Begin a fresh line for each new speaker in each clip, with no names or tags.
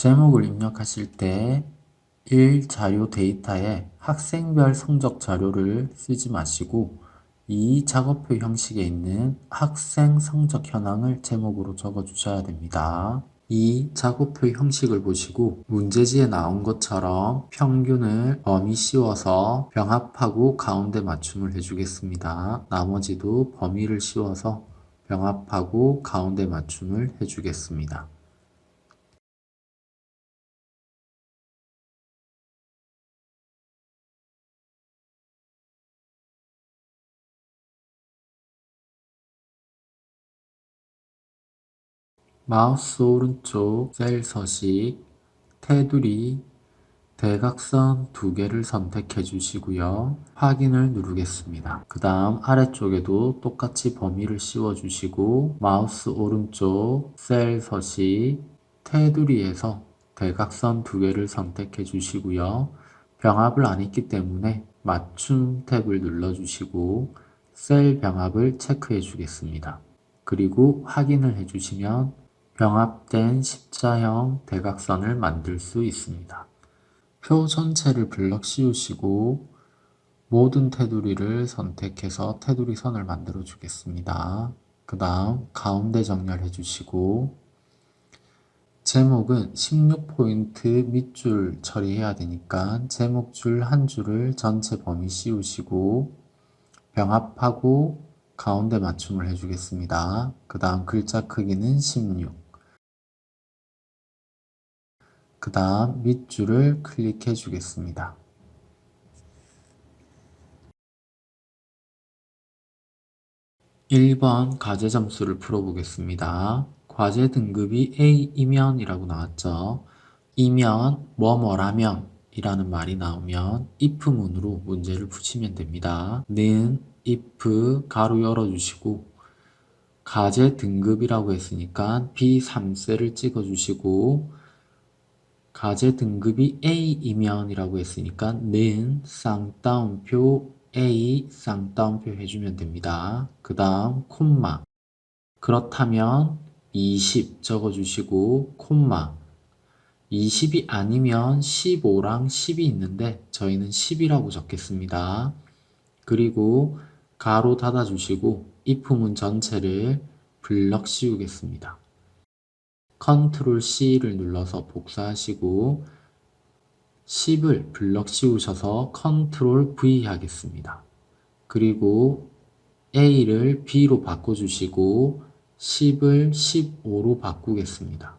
제목을 입력하실 때 1. 자료 데이터에 학생별 성적 자료를 쓰지 마시고 2. 작업표 형식에 있는 학생 성적 현황을 제목으로 적어 주셔야 됩니다. 2. 작업표 형식을 보시고 문제지에 나온 것처럼 평균을 범위 씌워서 병합하고 가운데 맞춤을 해주겠습니다. 나머지도 범위를 씌워서 병합하고 가운데 맞춤을 해주겠습니다. 마우스 오른쪽 셀 서식, 테두리, 대각선 두 개를 선택해 주시고요. 확인을 누르겠습니다. 그 다음 아래쪽에도 똑같이 범위를 씌워 주시고 마우스 오른쪽 셀 서식, 테두리에서 대각선 두 개를 선택해 주시고요. 병합을 안 했기 때문에 맞춤 탭을 눌러 주시고 셀 병합을 체크해 주겠습니다. 그리고 확인을 해주시면 병합된 십자형 대각선을 만들 수 있습니다. 표 전체를 블럭 씌우시고 모든 테두리를 선택해서 테두리 선을 만들어 주겠습니다. 그 다음 가운데 정렬해 주시고 제목은 16포인트 밑줄 처리해야 되니까 제목줄 한 줄을 전체 범위 씌우시고 병합하고 가운데 맞춤을 해주겠습니다. 그 다음 글자 크기는 16. 그 다음 밑줄을 클릭해 주겠습니다. 1번 과제 점수를 풀어보겠습니다. 과제 등급이 A이면 이라고 나왔죠. 이면 뭐뭐라면 이라는 말이 나오면 if문으로 문제를 푸시면 됩니다. 는 if 가로 열어주시고 과제 등급이라고 했으니까 B3셀을 찍어주시고 과제 등급이 A이면 이라고 했으니까 는 쌍따옴표 A 쌍따옴표 해주면 됩니다. 그 다음 콤마 그렇다면 20 적어주시고 콤마 20이 아니면 15랑 10이 있는데 저희는 10이라고 적겠습니다. 그리고 가로 닫아주시고 if문 전체를 블럭 씌우겠습니다. 컨트롤 C를 눌러서 복사하시고 10을 블럭 씌우셔서 컨트롤 V 하겠습니다. 그리고 A를 B로 바꿔주시고 10을 15로 바꾸겠습니다.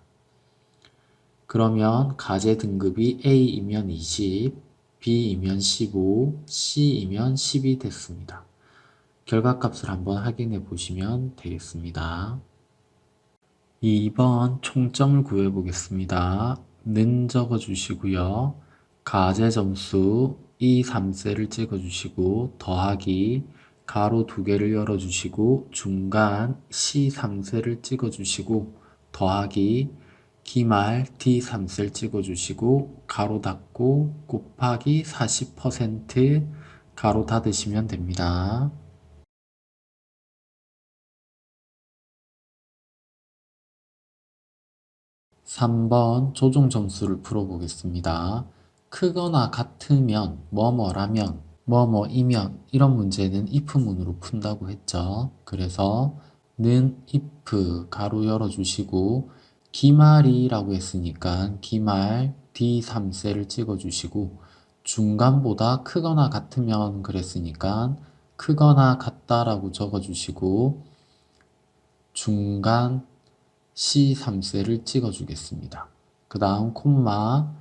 그러면 과제 등급이 A이면 20, B이면 15, C이면 10이 됐습니다. 결과값을 한번 확인해 보시면 되겠습니다. 2번 총점을 구해 보겠습니다. 는 적어 주시고요. 과제 점수 E 3셀을 찍어 주시고 더하기 가로 두 개를 열어 주시고 중간 C 3셀을 찍어 주시고 더하기 기말 D 3셀 찍어 주시고 가로 닫고 곱하기 40% 가로 닫으시면 됩니다. 3번 조종 점수를 풀어보겠습니다. 크거나 같으면, 뭐뭐라면, 뭐뭐이면 이런 문제는 if문으로 푼다고 했죠. 그래서 는 if 가로 열어주시고 기말이라고 했으니까 기말 D3셀을 찍어주시고 중간보다 크거나 같으면 그랬으니까 크거나 같다라고 적어주시고 중간 C3셀을 찍어주겠습니다. 그 다음 콤마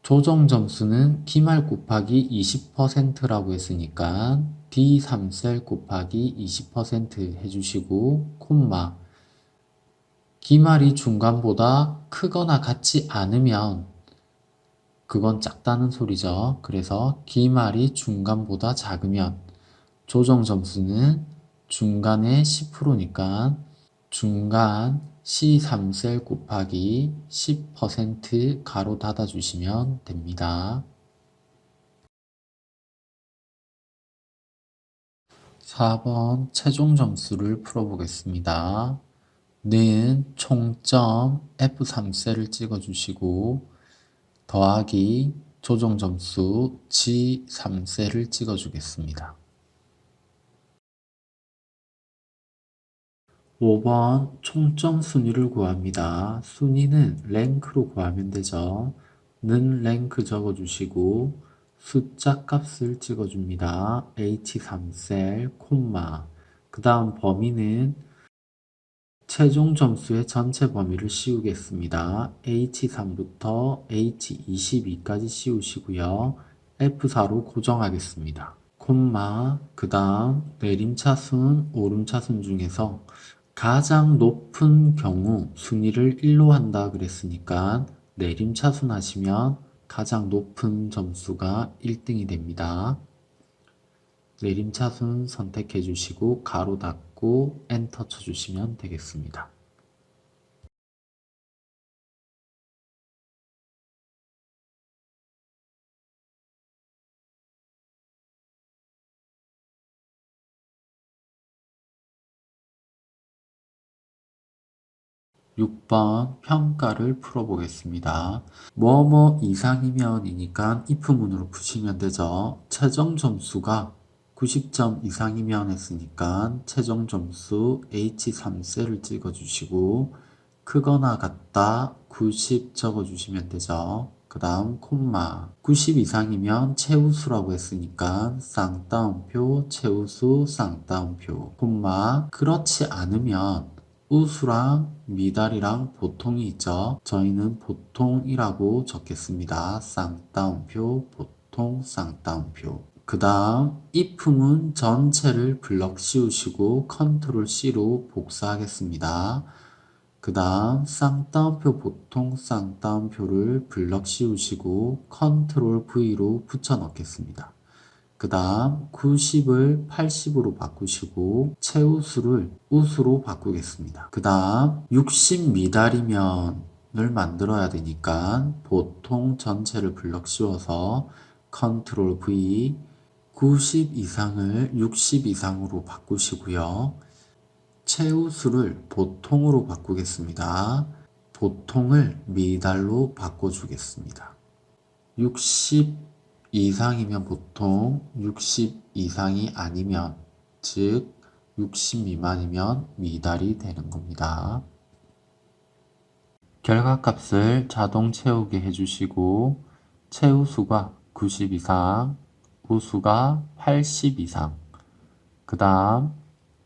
조정 점수는 기말 곱하기 20%라고 했으니까 D3셀 곱하기 20% 해주시고 콤마 기말이 중간보다 크거나 같지 않으면 그건 작다는 소리죠. 그래서 기말이 중간보다 작으면 조정 점수는 중간에 10%니까 중간 C3셀 곱하기 10% 가로 닫아주시면 됩니다. 4번 최종 점수를 풀어보겠습니다. 는 총점 F3셀을 찍어주시고 더하기 조정점수 G3셀을 찍어주겠습니다. 5번 총점 순위를 구합니다. 순위는 랭크로 구하면 되죠. 는 랭크 적어주시고 숫자 값을 찍어줍니다. H3셀, 콤마. 그 다음 범위는 최종 점수의 전체 범위를 씌우겠습니다. H3부터 H22까지 씌우시고요. F4로 고정하겠습니다. 콤마, 그 다음 내림차순, 오름차순 중에서 가장 높은 경우 순위를 1로 한다 그랬으니까 내림차순 하시면 가장 높은 점수가 1등이 됩니다. 내림차순 선택해 주시고 가로 닫고 엔터 쳐주시면 되겠습니다. (6번) 평가를 풀어보겠습니다. 뭐뭐 이상이면 이니까 if문으로 푸시면 되죠. 최종 점수가 90점 이상이면 했으니까 최종 점수 H3셀을 찍어주시고 크거나 같다 90 적어주시면 되죠. 그 다음 콤마 90 이상이면 최우수라고 했으니까 쌍따옴표 최우수 쌍따옴표 콤마 그렇지 않으면 우수랑 미달이랑 보통이 있죠. 저희는 보통이라고 적겠습니다. 쌍따옴표 보통 쌍따옴표 그 다음 if문 전체를 블럭 씌우시고 컨트롤 C로 복사하겠습니다. 그 다음 쌍따옴표 보통 쌍따옴표를 블럭 씌우시고 컨트롤 V로 붙여 넣겠습니다. 그 다음 90을 80으로 바꾸시고 최우수를 우수로 바꾸겠습니다. 그 다음 60 미달이면을 만들어야 되니까 보통 전체를 블럭 씌워서 컨트롤 V 90 이상을 60 이상으로 바꾸시고요. 최우수를 보통으로 바꾸겠습니다. 보통을 미달로 바꿔주겠습니다. 60 이상이면 보통, 60 이상이 아니면, 즉 60 미만이면 미달이 되는 겁니다. 결과값을 자동 채우게 해주시고 최우수가 90 이상, 우수가 80 이상, 그 다음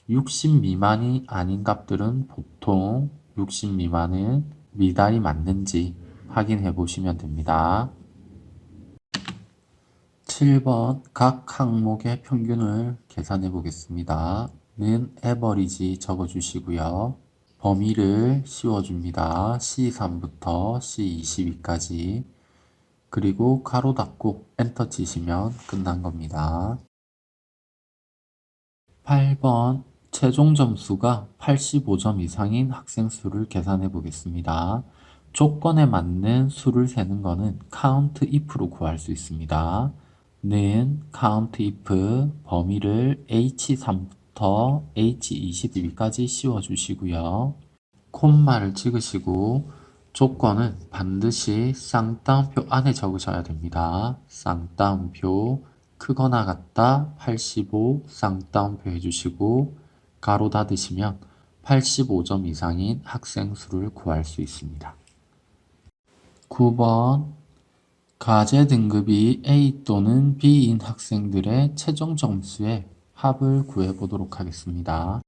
60 미만이 아닌 값들은 보통, 60 미만은 미달이 맞는지 확인해 보시면 됩니다. 7번 각 항목의 평균을 계산해 보겠습니다. 는 에버리지 적어주시고요. 범위를 씌워줍니다. C3부터 C22까지 그리고 가로 닫고 엔터 치시면 끝난 겁니다. 8번 최종 점수가 85점 이상인 학생 수를 계산해 보겠습니다. 조건에 맞는 수를 세는 것은 count if로 구할 수 있습니다. 는 count if 범위를 H3부터 H22까지 씌워주시고요. 콤마를 찍으시고 조건은 반드시 쌍따옴표 안에 적으셔야 됩니다. 쌍따옴표 크거나 같다 85 쌍따옴표 해주시고 가로 닫으시면 85점 이상인 학생 수를 구할 수 있습니다. 9번 과제 등급이 A 또는 B인 학생들의 최종 점수의 합을 구해 보도록 하겠습니다.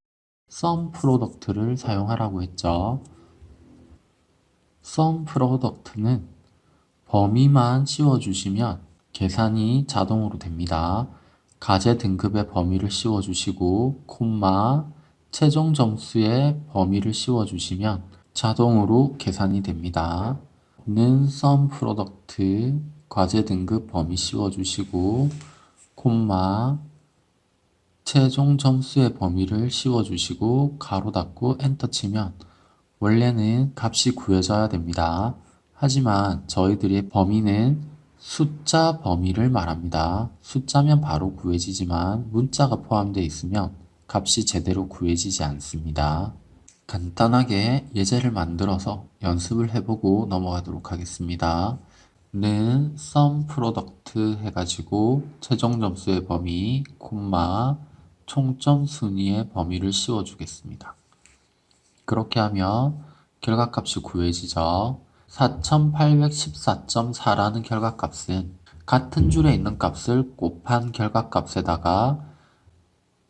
sum product를 사용하라고 했죠. sum product는 범위만 씌워주시면 계산이 자동으로 됩니다. 과제 등급의 범위를 씌워주시고 콤마 최종 점수의 범위를 씌워주시면 자동으로 계산이 됩니다. 는 sum product 과제 등급 범위 씌워주시고 콤마 최종 점수의 범위를 씌워주시고 가로 닫고 엔터 치면 원래는 값이 구해져야 됩니다. 하지만 저희들의 범위는 숫자 범위를 말합니다. 숫자면 바로 구해지지만 문자가 포함되어 있으면 값이 제대로 구해지지 않습니다. 간단하게 예제를 만들어서 연습을 해보고 넘어가도록 하겠습니다. 는 sum product 해가지고 최종 점수의 범위, 콤마, 총점 순위의 범위를 씌워주겠습니다. 그렇게 하면 결과값이 구해지죠. 4814.4라는 결과값은 같은 줄에 있는 값을 곱한 결과값에다가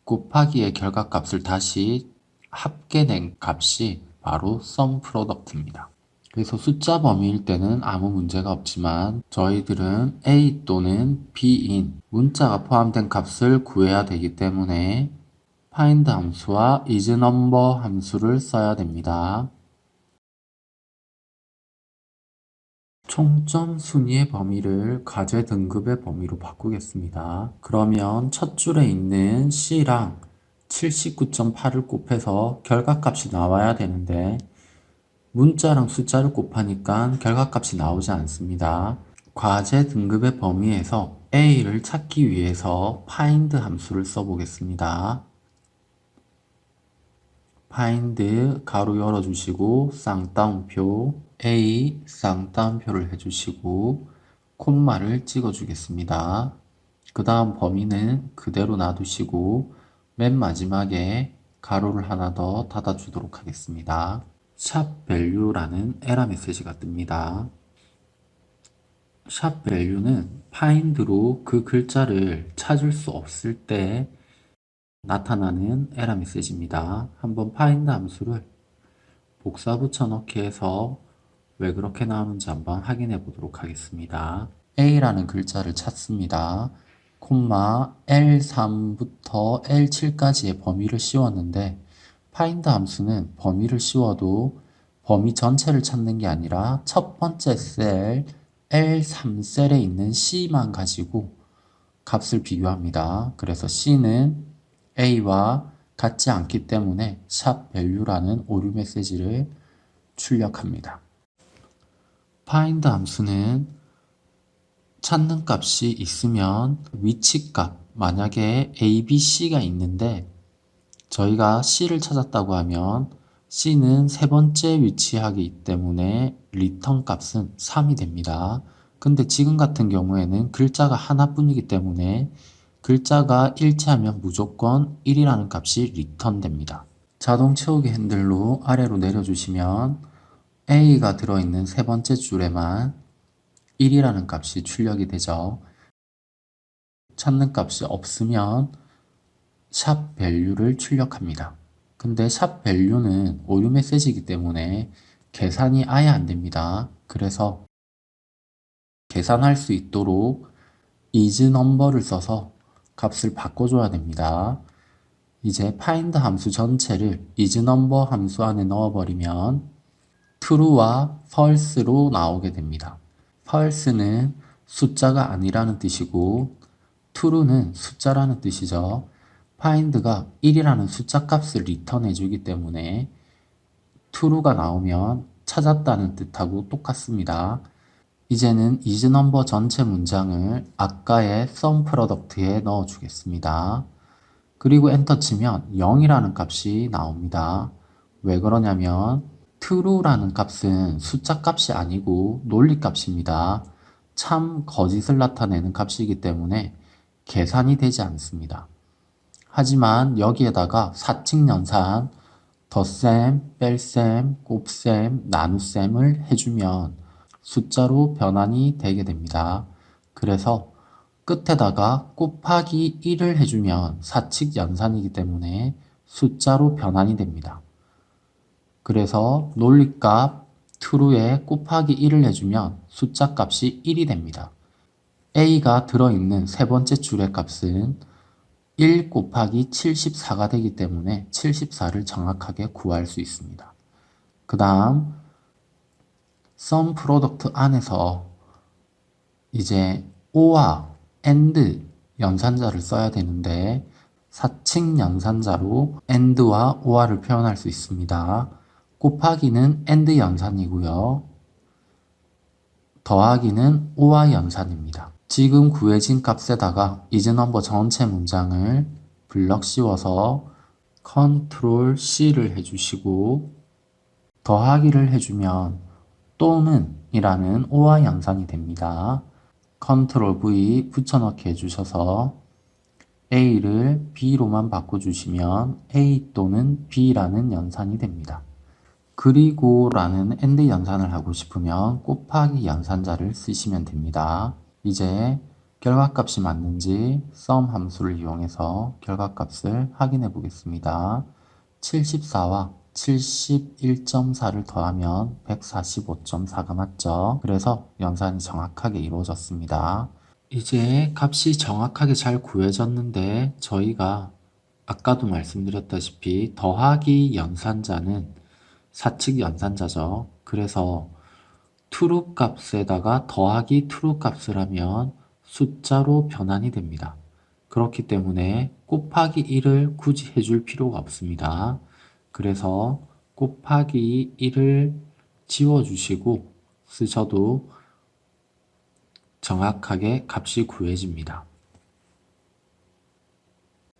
곱하기의 결과값을 다시 합계낸 값이 바로 sum product입니다. 그래서 숫자 범위일 때는 아무 문제가 없지만 저희들은 A 또는 B인 문자가 포함된 값을 구해야 되기 때문에 find 함수와 isNumber 함수를 써야 됩니다. 총점 순위의 범위를 과제 등급의 범위로 바꾸겠습니다. 그러면 첫 줄에 있는 C랑 79.8을 곱해서 결과값이 나와야 되는데 문자랑 숫자를 곱하니까 결과값이 나오지 않습니다. 과제 등급의 범위에서 A를 찾기 위해서 find 함수를 써보겠습니다. find 가로 열어주시고 쌍따옴표 A 쌍따옴표를 해주시고 콤마를 찍어주겠습니다. 그 다음 범위는 그대로 놔두시고 맨 마지막에 가로를 하나 더 닫아주도록 하겠습니다. 샵 value라는 에러 메시지가 뜹니다. 샵 value는 find로 그 글자를 찾을 수 없을 때 나타나는 에러 메시지입니다. 한번 find 함수를 복사 붙여넣기 해서 왜 그렇게 나오는지 한번 확인해 보도록 하겠습니다. A라는 글자를 찾습니다. 콤마 L3부터 L7까지의 범위를 씌웠는데 find 함수는 범위를 씌워도 범위 전체를 찾는 게 아니라 첫 번째 셀 L3셀에 있는 C만 가지고 값을 비교합니다. 그래서 C는 A와 같지 않기 때문에 샵 value라는 오류 메시지를 출력합니다. find 함수는 찾는 값이 있으면 위치값, 만약에 A, B, C가 있는데 저희가 C를 찾았다고 하면 C는 세 번째 위치하기 때문에 리턴 값은 3이 됩니다. 근데 지금 같은 경우에는 글자가 하나뿐이기 때문에 글자가 일치하면 무조건 1이라는 값이 리턴 됩니다. 자동 채우기 핸들로 아래로 내려주시면 A가 들어있는 세 번째 줄에만 1이라는 값이 출력이 되죠. 찾는 값이 없으면 샵 value를 출력합니다. 근데 샵 value는 오류 메시지이기 때문에 계산이 아예 안 됩니다. 그래서 계산할 수 있도록 isNumber를 써서 값을 바꿔줘야 됩니다. 이제 find 함수 전체를 isNumber 함수 안에 넣어버리면 true와 false로 나오게 됩니다. false는 숫자가 아니라는 뜻이고 true는 숫자라는 뜻이죠. find가 1이라는 숫자 값을 리턴해 주기 때문에 true가 나오면 찾았다는 뜻하고 똑같습니다. 이제는 isNumber 전체 문장을 아까의 sum product에 넣어 주겠습니다. 그리고 엔터 치면 0이라는 값이 나옵니다. 왜 그러냐면 true라는 값은 숫자 값이 아니고 논리 값입니다. 참 거짓을 나타내는 값이기 때문에 계산이 되지 않습니다. 하지만 여기에다가 사칙 연산, 덧셈, 뺄셈, 곱셈, 나눗셈을 해주면 숫자로 변환이 되게 됩니다. 그래서 끝에다가 곱하기 1을 해주면 사칙 연산이기 때문에 숫자로 변환이 됩니다. 그래서 논리값 true에 곱하기 1을 해주면 숫자 값이 1이 됩니다. A가 들어있는 세 번째 줄의 값은 1 곱하기 74가 되기 때문에 74를 정확하게 구할 수 있습니다. 그 다음 sum product 안에서 이제 OR, AND 연산자를 써야 되는데 사칙 연산자로 AND와 OR를 표현할 수 있습니다. 곱하기는 AND 연산이고요. 더하기는 OR 연산입니다. 지금 구해진 값에다가 isNumber 전체 문장을 블럭 씌워서 컨트롤 C를 해주시고 더하기를 해주면 또는 이라는 오화 연산이 됩니다. 컨트롤 V 붙여넣기 해주셔서 A를 B로만 바꿔주시면 A 또는 B라는 연산이 됩니다. 그리고 라는 AND 연산을 하고 싶으면 곱하기 연산자를 쓰시면 됩니다. 이제 결과값이 맞는지 sum 함수를 이용해서 결과값을 확인해 보겠습니다. 74와 71.4를 더하면 145.4가 맞죠? 그래서 연산이 정확하게 이루어졌습니다. 이제 값이 정확하게 잘 구해졌는데 저희가 아까도 말씀드렸다시피 더하기 연산자는 사칙 연산자죠. 그래서 true 값에다가 더하기 true 값을 하면 숫자로 변환이 됩니다. 그렇기 때문에 곱하기 1을 굳이 해줄 필요가 없습니다. 그래서 곱하기 1을 지워주시고 쓰셔도 정확하게 값이 구해집니다.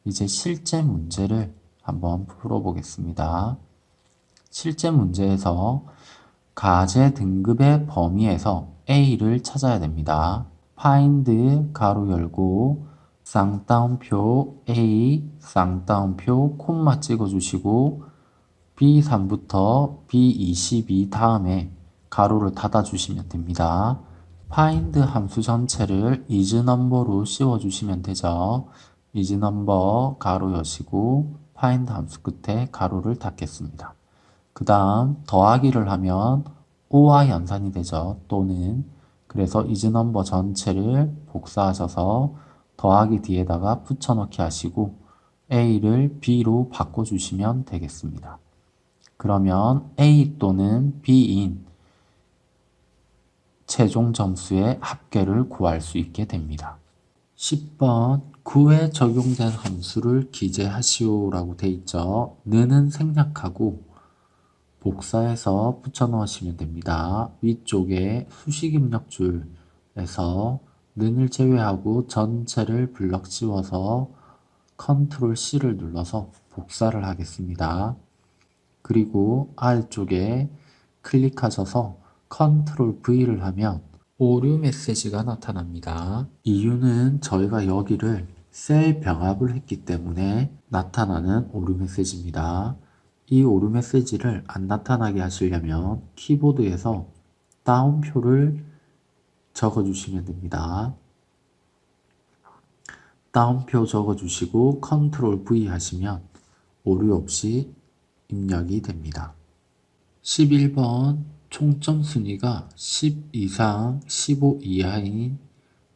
이제 실제 문제를 한번 풀어보겠습니다. 실제 문제에서 가제 등급의 범위에서 A를 찾아야 됩니다. find 가로 열고 쌍따옴표 A 쌍따옴표 콤마 찍어주시고 B3부터 B22 다음에 가로를 닫아주시면 됩니다. find 함수 전체를 isNumber로 씌워주시면 되죠. isNumber 가로 여시고 find 함수 끝에 가로를 닫겠습니다. 그 다음 더하기를 하면 5와 연산이 되죠. 또는 그래서 isNumber 전체를 복사하셔서 더하기 뒤에다가 붙여넣기 하시고 A를 B로 바꿔주시면 되겠습니다. 그러면 A 또는 B인 최종 점수의 합계를 구할 수 있게 됩니다. 10번 9에 적용된 함수를 기재하시오 라고 돼 있죠. 는은 생략하고 복사해서 붙여 넣으시면 됩니다. 위쪽에 수식 입력줄에서 는을 제외하고 전체를 블럭 씌워서 컨트롤 C를 눌러서 복사를 하겠습니다. 그리고 아래쪽에 클릭하셔서 컨트롤 V를 하면 오류 메시지가 나타납니다. 이유는 저희가 여기를 셀 병합을 했기 때문에 나타나는 오류 메시지입니다. 이 오류 메시지를 안 나타나게 하시려면 키보드에서 다운표를 적어주시면 됩니다. 다운표 적어주시고 컨트롤 V 하시면 오류 없이 입력이 됩니다. 11번 총점 순위가 10 이상 15 이하인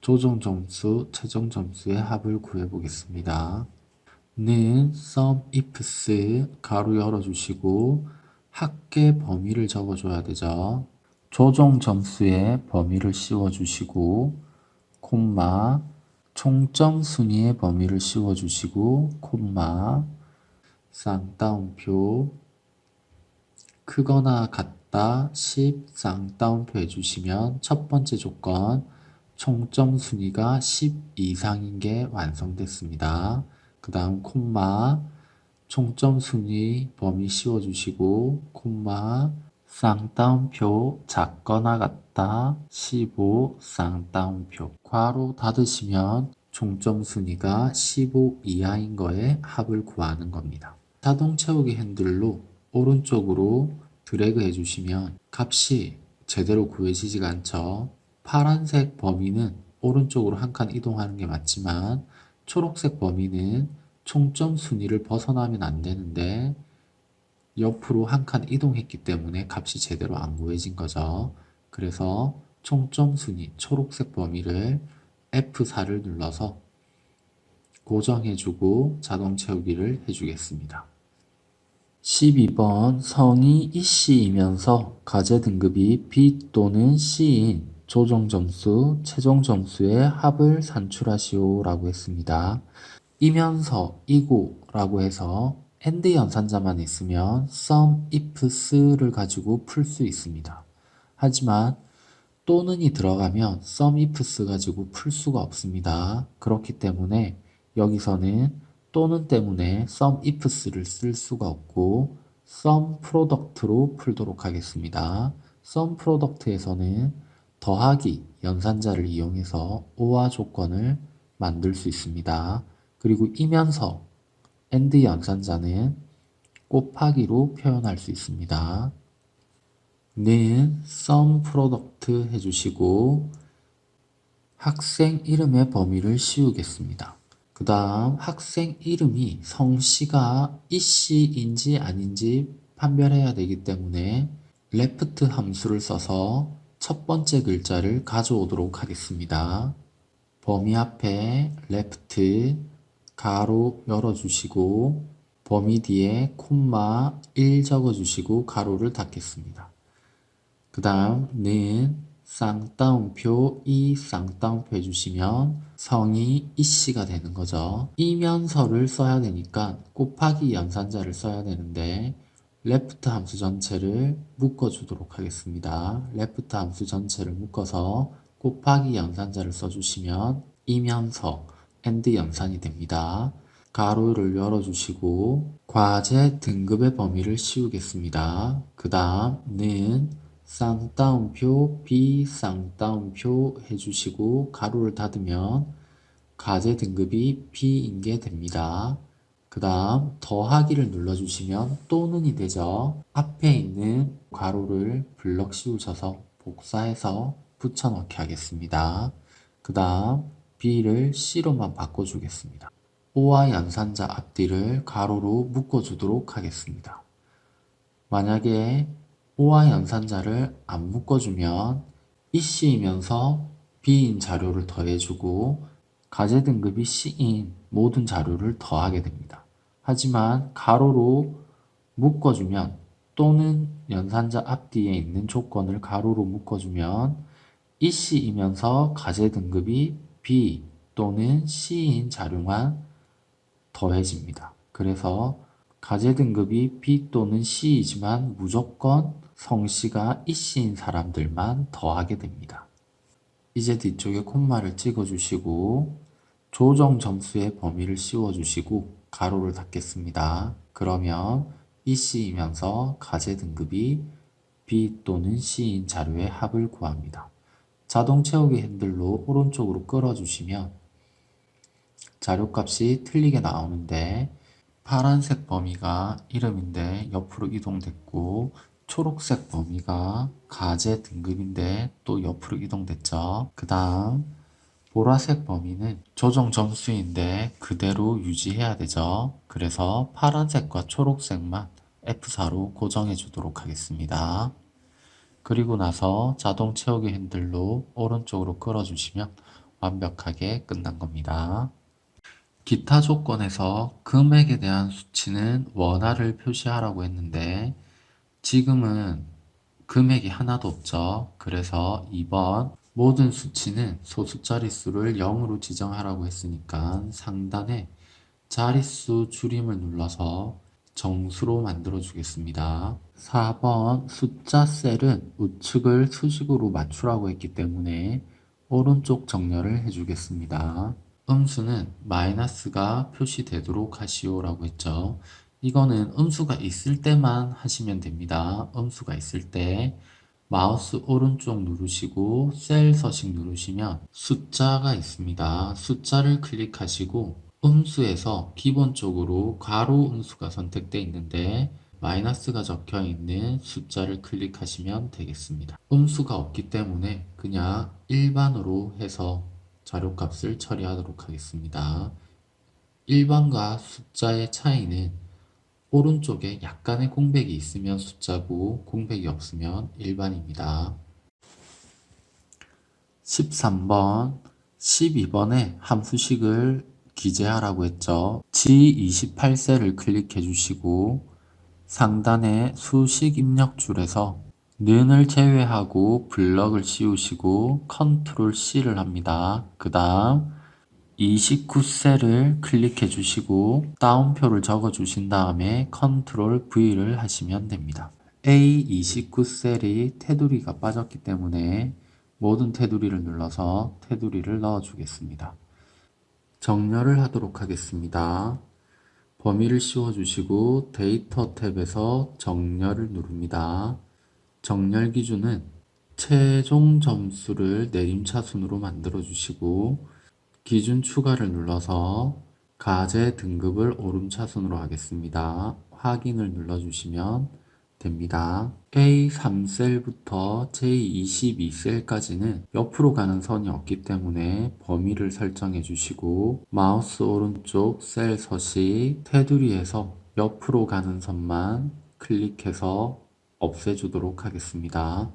조정 점수, 최종 점수의 합을 구해 보겠습니다. 는 sum ifs 가로 열어주시고 합계 범위를 적어줘야 되죠. 조정 점수의 범위를 씌워주시고 콤마 총점 순위의 범위를 씌워주시고 콤마 쌍따옴표 크거나 같다 10 쌍따옴표 해주시면 첫 번째 조건 총점 순위가 10 이상인 게 완성됐습니다. 그 다음 콤마 총점 순위 범위 씌워주시고 콤마 쌍따옴표 작거나 같다 15 쌍따옴표 괄호 닫으시면 총점 순위가 15 이하인 거에 합을 구하는 겁니다. 자동 채우기 핸들로 오른쪽으로 드래그 해주시면 값이 제대로 구해지지가 않죠. 파란색 범위는 오른쪽으로 한 칸 이동하는 게 맞지만 초록색 범위는 총점 순위를 벗어나면 안 되는데 옆으로 한 칸 이동했기 때문에 값이 제대로 안 구해진 거죠. 그래서 총점 순위 초록색 범위를 F4를 눌러서 고정해주고 자동 채우기를 해주겠습니다. 12번 성이 이씨이면서 가제 등급이 B 또는 C인 조정 점수, 최종 점수의 합을 산출하시오 라고 했습니다. 이면서, 이고 라고 해서 AND 연산자만 있으면 sum ifs를 가지고 풀 수 있습니다. 하지만 또는이 들어가면 sum ifs 가지고 풀 수가 없습니다. 그렇기 때문에 여기서는 또는 때문에 SUMIFS를 쓸 수가 없고 SUMPRODUCT로 풀도록 하겠습니다. SUMPRODUCT에서는 더하기 연산자를 이용해서 OR 조건을 만들 수 있습니다. 그리고 이면서 AND 연산자는 곱하기로 표현할 수 있습니다. 는 SUMPRODUCT 해주시고 학생 이름의 범위를 씌우겠습니다. 그 다음 학생 이름이 성씨가 이씨인지 아닌지 판별해야 되기 때문에 left 함수를 써서 첫 번째 글자를 가져오도록 하겠습니다. 범위 앞에 left 가로 열어주시고 범위 뒤에 콤마 1 적어주시고 가로를 닫겠습니다. 그 다음은 쌍따옴표 쌍따옴표 해주시면 성이 이씨가 되는 거죠. 이면서를 써야 되니까 곱하기 연산자를 써야 되는데 left 함수 전체를 묶어주도록 하겠습니다. left 함수 전체를 묶어서 곱하기 연산자를 써주시면 이면서 AND 연산이 됩니다. 가로를 열어주시고 과제 등급의 범위를 씌우겠습니다. 그 다음은 쌍따옴표 쌍따옴표 해주시고 가로를 닫으면 과제 등급이 B인 게 됩니다. 그 다음 더하기를 눌러주시면 또는이 되죠. 앞에 있는 괄호를 블럭 씌우셔서 복사해서 붙여넣기 하겠습니다. 그 다음 B를 C로만 바꿔주겠습니다. O와 연산자 앞뒤를 가로로 묶어주도록 하겠습니다. 만약에 O와 연산자를 안 묶어주면 이씨이면서 B인 자료를 더해주고 과제 등급이 C인 모든 자료를 더하게 됩니다. 하지만 가로로 묶어주면 또는 연산자 앞뒤에 있는 조건을 가로로 묶어주면 이씨이면서 과제 등급이 B 또는 C인 자료만 더해집니다. 그래서 과제 등급이 B 또는 C이지만 무조건 성씨가 이씨인 사람들만 더하게 됩니다. 이제 뒤쪽에 콤마를 찍어주시고 조정 점수의 범위를 씌워주시고 가로를 닫겠습니다. 그러면 이씨이면서 과제 등급이 B 또는 C인 자료의 합을 구합니다. 자동 채우기 핸들로 오른쪽으로 끌어주시면 자료값이 틀리게 나오는데 파란색 범위가 이름인데 옆으로 이동됐고 초록색 범위가 과제 등급인데 또 옆으로 이동됐죠. 그 다음 보라색 범위는 조정 점수인데 그대로 유지해야 되죠. 그래서 파란색과 초록색만 F4로 고정해 주도록 하겠습니다. 그리고 나서 자동 채우기 핸들로 오른쪽으로 끌어주시면 완벽하게 끝난 겁니다. 기타 조건에서 금액에 대한 수치는 원화를 표시하라고 했는데 지금은 금액이 하나도 없죠. 그래서 2번 모든 수치는 소수 자릿수를 0으로 지정하라고 했으니까 상단에 자릿수 줄임을 눌러서 정수로 만들어 주겠습니다. 4번 숫자 셀은 우측을 수식으로 맞추라고 했기 때문에 오른쪽 정렬을 해주겠습니다. 음수는 마이너스가 표시되도록 하시오라고 했죠. 이거는 음수가 있을 때만 하시면 됩니다. 음수가 있을 때 마우스 오른쪽 누르시고 셀 서식 누르시면 숫자가 있습니다. 숫자를 클릭하시고 음수에서 기본적으로 가로 음수가 선택되어 있는데 마이너스가 적혀 있는 숫자를 클릭하시면 되겠습니다. 음수가 없기 때문에 그냥 일반으로 해서 자료값을 처리하도록 하겠습니다. 일반과 숫자의 차이는 오른쪽에 약간의 공백이 있으면 숫자고 공백이 없으면 일반입니다. 13번, 12번에 함수식을 기재하라고 했죠. G28셀을 클릭해 주시고 상단에 수식 입력 줄에서 는을 제외하고 블럭을 씌우시고 컨트롤 C를 합니다. 그 다음 29셀을 클릭해 주시고 따옴표를 적어 주신 다음에 컨트롤 V를 하시면 됩니다. A29셀이 테두리가 빠졌기 때문에 모든 테두리를 눌러서 테두리를 넣어 주겠습니다. 정렬을 하도록 하겠습니다. 범위를 씌워주시고 데이터 탭에서 정렬을 누릅니다. 정렬 기준은 최종 점수를 내림차순으로 만들어 주시고 기준 추가를 눌러서 가제 등급을 오름차순으로 하겠습니다. 확인을 눌러주시면 됩니다. A3셀부터 J22셀까지는 옆으로 가는 선이 없기 때문에 범위를 설정해 주시고 마우스 오른쪽 셀 서식 테두리에서 옆으로 가는 선만 클릭해서 없애주도록 하겠습니다.